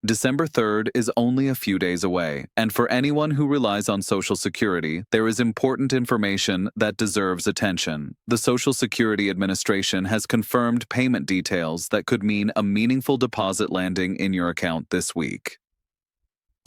December 3rd is only a few days away, and for anyone who relies on Social Security, there is important information that deserves attention. The Social Security Administration has confirmed payment details that could mean a meaningful deposit landing in your account this week.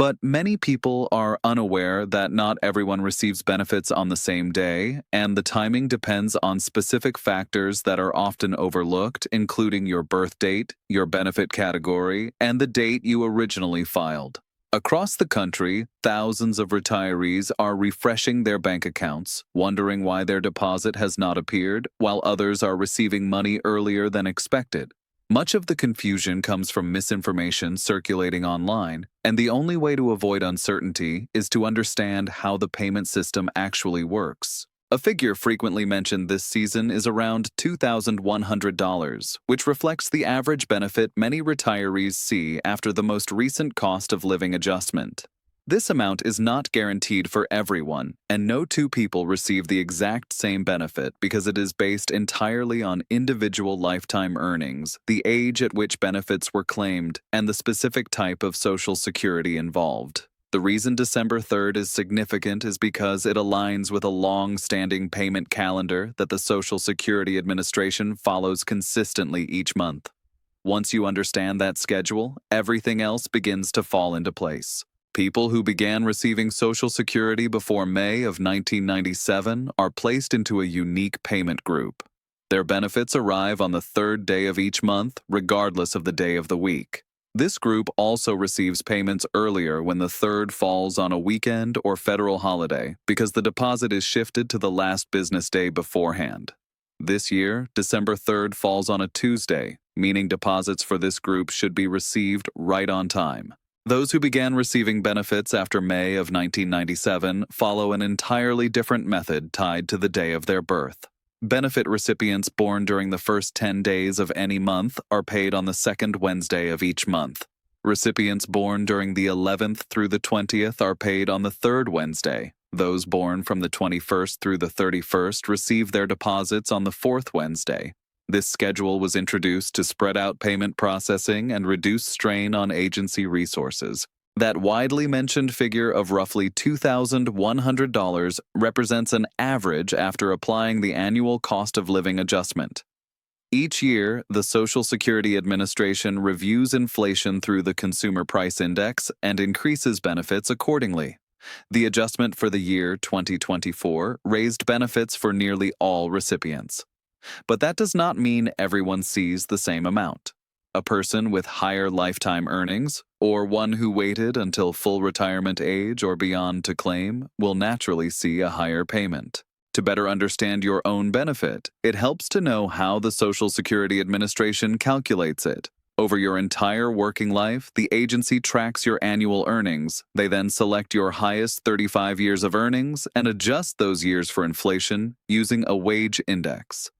But many people are unaware that not everyone receives benefits on the same day, and the timing depends on specific factors that are often overlooked, including your birth date, your benefit category, and the date you originally filed. Across the country, thousands of retirees are refreshing their bank accounts, wondering why their deposit has not appeared, while others are receiving money earlier than expected. Much of the confusion comes from misinformation circulating online, and the only way to avoid uncertainty is to understand how the payment system actually works. A figure frequently mentioned this season is around $2,100, which reflects the average benefit many retirees see after the most recent cost of living adjustment. This amount is not guaranteed for everyone, and no two people receive the exact same benefit because it is based entirely on individual lifetime earnings, the age at which benefits were claimed, and the specific type of Social Security involved. The reason December 3rd is significant is because it aligns with a long-standing payment calendar that the Social Security Administration follows consistently each month. Once you understand that schedule, everything else begins to fall into place. People who began receiving Social Security before May of 1997 are placed into a unique payment group. Their benefits arrive on the third day of each month, regardless of the day of the week. This group also receives payments earlier when the third falls on a weekend or federal holiday because the deposit is shifted to the last business day beforehand. This year, December 3rd falls on a Tuesday, meaning deposits for this group should be received right on time. Those who began receiving benefits after May of 1997 follow an entirely different method tied to the day of their birth. Benefit recipients born during the first 10 days of any month are paid on the second Wednesday of each month. Recipients born during the 11th through the 20th are paid on the third Wednesday. Those born from the 21st through the 31st receive their deposits on the fourth Wednesday. This schedule was introduced to spread out payment processing and reduce strain on agency resources. That widely mentioned figure of roughly $2,100 represents an average after applying the annual cost of living adjustment. Each year, the Social Security Administration reviews inflation through the Consumer Price Index and increases benefits accordingly. The adjustment for the year 2024 raised benefits for nearly all recipients. But that does not mean everyone sees the same amount. A person with higher lifetime earnings, or one who waited until full retirement age or beyond to claim, will naturally see a higher payment. To better understand your own benefit, it helps to know how the Social Security Administration calculates it. Over your entire working life, the agency tracks your annual earnings. They then select your highest 35 years of earnings and adjust those years for inflation using a wage index.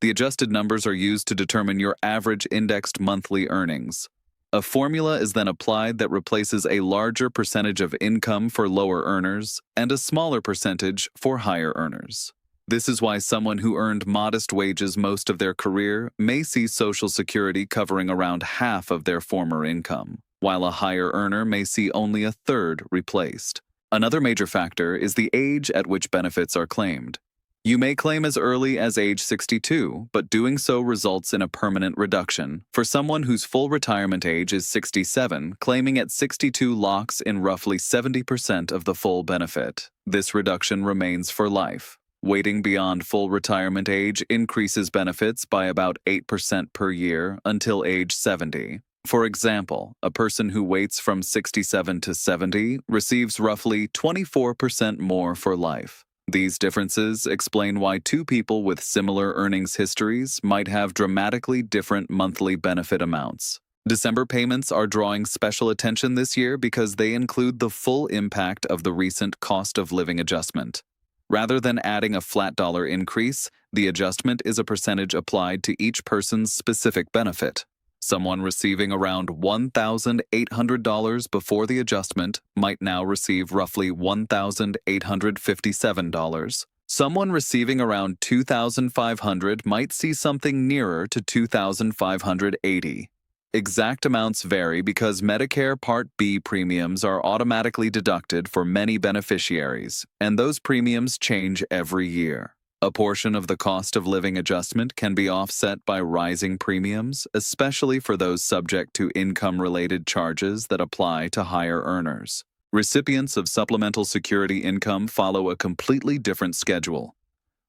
The adjusted numbers are used to determine your average indexed monthly earnings. A formula is then applied that replaces a larger percentage of income for lower earners and a smaller percentage for higher earners. This is why someone who earned modest wages most of their career may see Social Security covering around half of their former income, while a higher earner may see only a third replaced. Another major factor is the age at which benefits are claimed. You may claim as early as age 62, but doing so results in a permanent reduction. For someone whose full retirement age is 67, claiming at 62 locks in roughly 70% of the full benefit. This reduction remains for life. Waiting beyond full retirement age increases benefits by about 8% per year until age 70. For example, a person who waits from 67 to 70 receives roughly 24% more for life. These differences explain why two people with similar earnings histories might have dramatically different monthly benefit amounts. December payments are drawing special attention this year because they include the full impact of the recent cost of living adjustment. Rather than adding a flat dollar increase, the adjustment is a percentage applied to each person's specific benefit. Someone receiving around $1,800 before the adjustment might now receive roughly $1,857. Someone receiving around $2,500 might see something nearer to $2,580. Exact amounts vary because Medicare Part B premiums are automatically deducted for many beneficiaries, and those premiums change every year. A portion of the cost of living adjustment can be offset by rising premiums, especially for those subject to income-related charges that apply to higher earners. Recipients of supplemental security income follow a completely different schedule.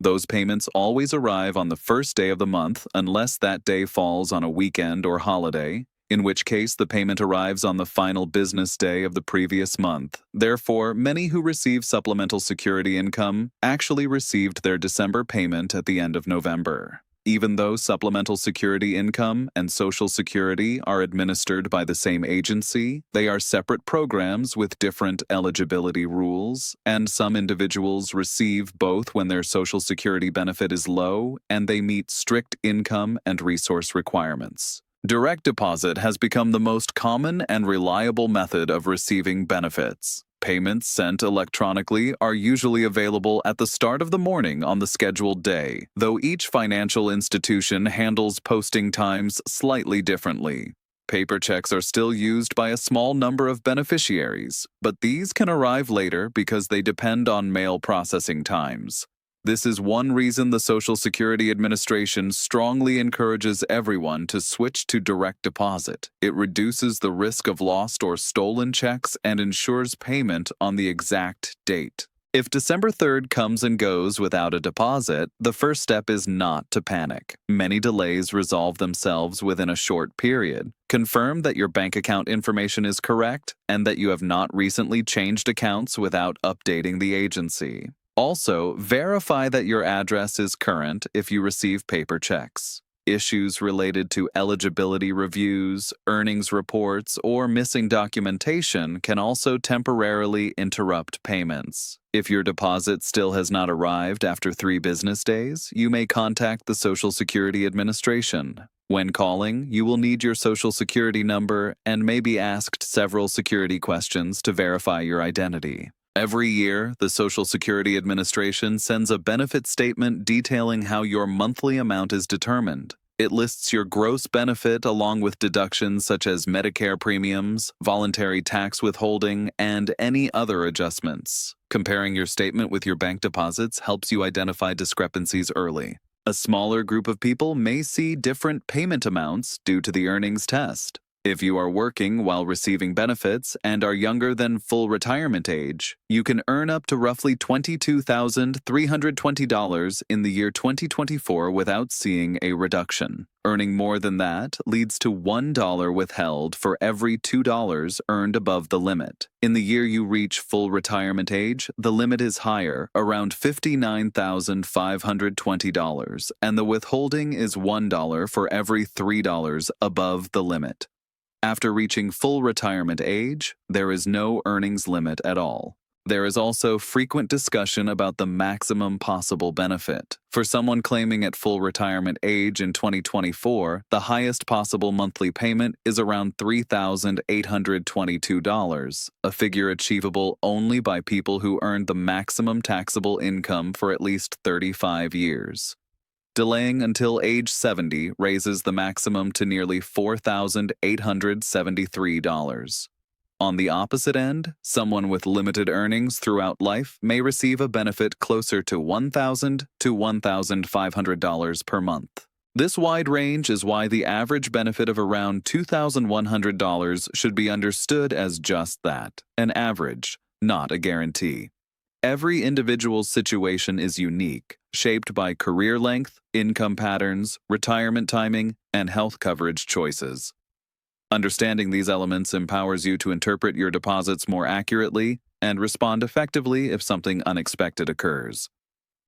Those payments always arrive on the first day of the month unless that day falls on a weekend or holiday, in which case the payment arrives on the final business day of the previous month. Therefore, many who receive supplemental security income actually received their December payment at the end of November. Even though supplemental security income and Social Security are administered by the same agency, they are separate programs with different eligibility rules, and some individuals receive both when their Social Security benefit is low and they meet strict income and resource requirements. Direct deposit has become the most common and reliable method of receiving benefits. Payments sent electronically are usually available at the start of the morning on the scheduled day, though each financial institution handles posting times slightly differently. Paper checks are still used by a small number of beneficiaries, but these can arrive later because they depend on mail processing times. This is one reason the Social Security Administration strongly encourages everyone to switch to direct deposit. It reduces the risk of lost or stolen checks and ensures payment on the exact date. If December 3rd comes and goes without a deposit, the first step is not to panic. Many delays resolve themselves within a short period. Confirm that your bank account information is correct and that you have not recently changed accounts without updating the agency. Also, verify that your address is current if you receive paper checks. Issues related to eligibility reviews, earnings reports, or missing documentation can also temporarily interrupt payments. If your deposit still has not arrived after 3 business days, you may contact the Social Security Administration. When calling, you will need your Social Security number and may be asked several security questions to verify your identity. Every year, the Social Security Administration sends a benefit statement detailing how your monthly amount is determined. It lists your gross benefit along with deductions such as Medicare premiums, voluntary tax withholding, and any other adjustments. Comparing your statement with your bank deposits helps you identify discrepancies early. A smaller group of people may see different payment amounts due to the earnings test. If you are working while receiving benefits and are younger than full retirement age, you can earn up to roughly $22,320 in the year 2024 without seeing a reduction. Earning more than that leads to $1 withheld for every $2 earned above the limit. In the year you reach full retirement age, the limit is higher, around $59,520, and the withholding is $1 for every $3 above the limit. After reaching full retirement age, there is no earnings limit at all. There is also frequent discussion about the maximum possible benefit. For someone claiming at full retirement age in 2024, the highest possible monthly payment is around $3,822, a figure achievable only by people who earned the maximum taxable income for at least 35 years. Delaying until age 70 raises the maximum to nearly $4,873. On the opposite end, someone with limited earnings throughout life may receive a benefit closer to $1,000 to $1,500 per month. This wide range is why the average benefit of around $2,100 should be understood as just that, an average, not a guarantee. Every individual's situation is unique, shaped by career length, income patterns, retirement timing, and health coverage choices. Understanding these elements empowers you to interpret your deposits more accurately and respond effectively if something unexpected occurs.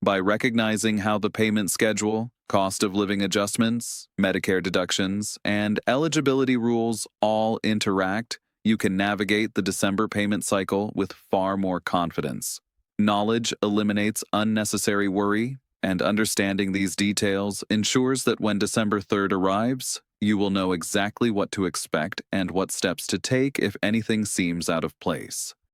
By recognizing how the payment schedule, cost of living adjustments, Medicare deductions, and eligibility rules all interact, you can navigate the December payment cycle with far more confidence. Knowledge eliminates unnecessary worry, and understanding these details ensures that when December 3rd arrives, you will know exactly what to expect and what steps to take if anything seems out of place.